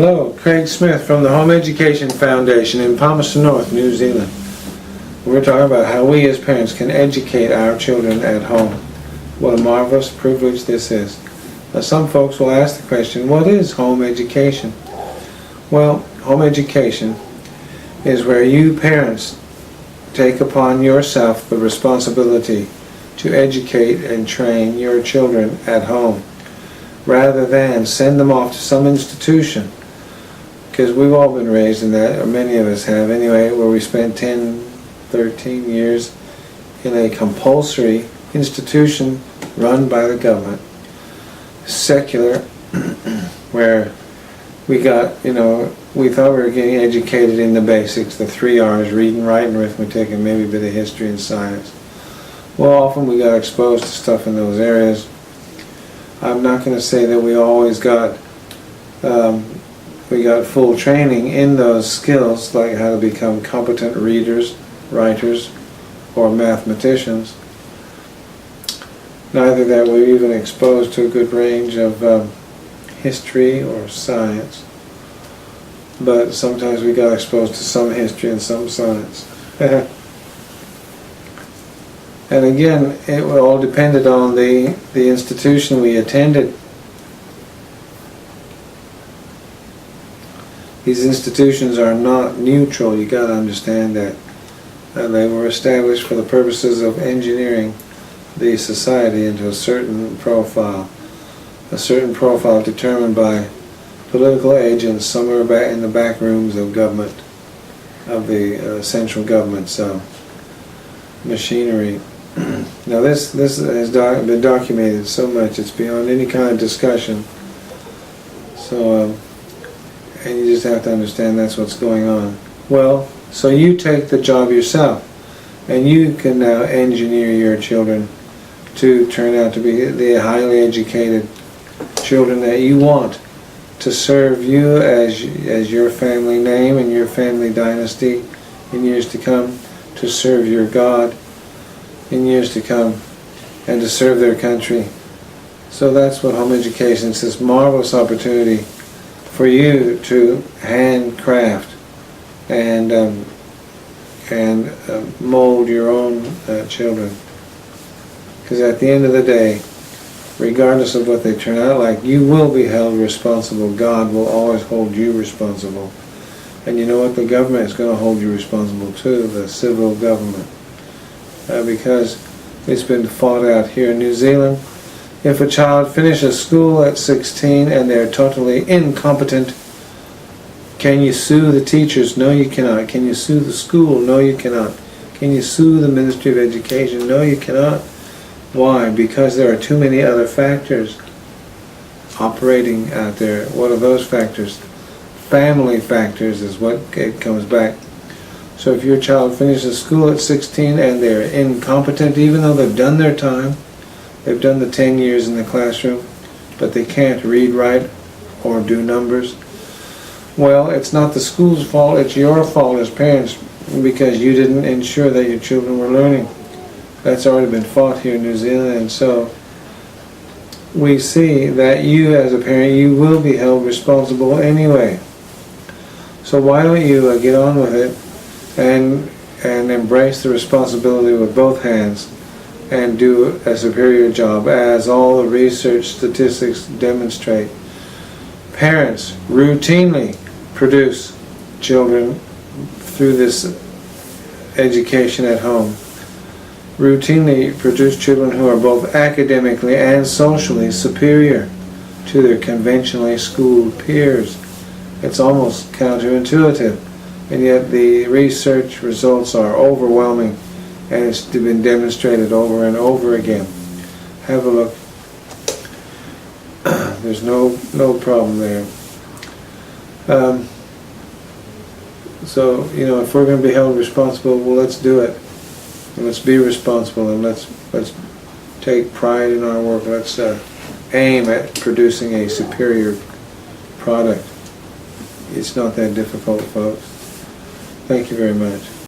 Hello, Craig Smith from the Home Education Foundation in Palmerston North, New Zealand. We're talking about how we as parents can educate our children at home. What a marvelous privilege this is. Now, some folks will ask the question, what is home education? Well, home education is where you parents take upon yourself the responsibility to educate and train your children at home, rather than send them off to some institution. Because we've all been raised in that, or many of us have anyway, where we spent 10, 13 years in a compulsory institution run by the government, secular, where we got, we thought we were getting educated in the basics, the 3 R's, reading, writing, arithmetic, and maybe a bit of history and science. Well, often we got exposed to stuff in those areas. I'm not going to say that we always got full training in those skills, like how to become competent readers, writers, or mathematicians. Neither that we were even exposed to a good range of history or science, but sometimes we got exposed to some history and some science. And again, it all depended on the institution we attended. These institutions are not neutral, you got to understand that. They were established for the purposes of engineering the society into a certain profile determined by political agents somewhere back in the back rooms of government, of the central government's machinery. Now this has been documented so much, it's beyond any kind of discussion. So, and you just have to understand that's what's going on. Well, so you take the job yourself, and you can now engineer your children to turn out to be the highly educated children that you want, to serve you as your family name and your family dynasty in years to come, to serve your God in years to come, and to serve their country. So that's what home education is, this marvelous opportunity for you to handcraft and mold your own children. Because at the end of the day, regardless of what they turn out like, you will be held responsible. God will always hold you responsible. And you know what? The government is going to hold you responsible too, the civil government. Because it's been fought out here in New Zealand. If a child finishes school at 16 and they're totally incompetent, can you sue the teachers? No, you cannot. Can you sue the school? No, you cannot. Can you sue the Ministry of Education? No, you cannot. Why? Because there are too many other factors operating out there. What are those factors? Family factors is what it comes back. So if your child finishes school at 16 and they're incompetent, even though they've done their time, they've done the 10 years in the classroom, but they can't read, write, or do numbers, well, it's not the school's fault, it's your fault as parents, because you didn't ensure that your children were learning. That's already been fought here in New Zealand, and so we see that you as a parent, you will be held responsible anyway. So why don't you get on with it and embrace the responsibility with both hands and do a superior job, as all the research statistics demonstrate. Parents routinely produce children through this education at home. Routinely produce children who are both academically and socially superior to their conventionally schooled peers. It's almost counterintuitive, and yet the research results are overwhelming, and it's been demonstrated over and over again. Have a look. There's no problem there. So, if we're going to be held responsible, well, let's do it. And let's be responsible, and let's take pride in our work. Let's aim at producing a superior product. It's not that difficult, folks. Thank you very much.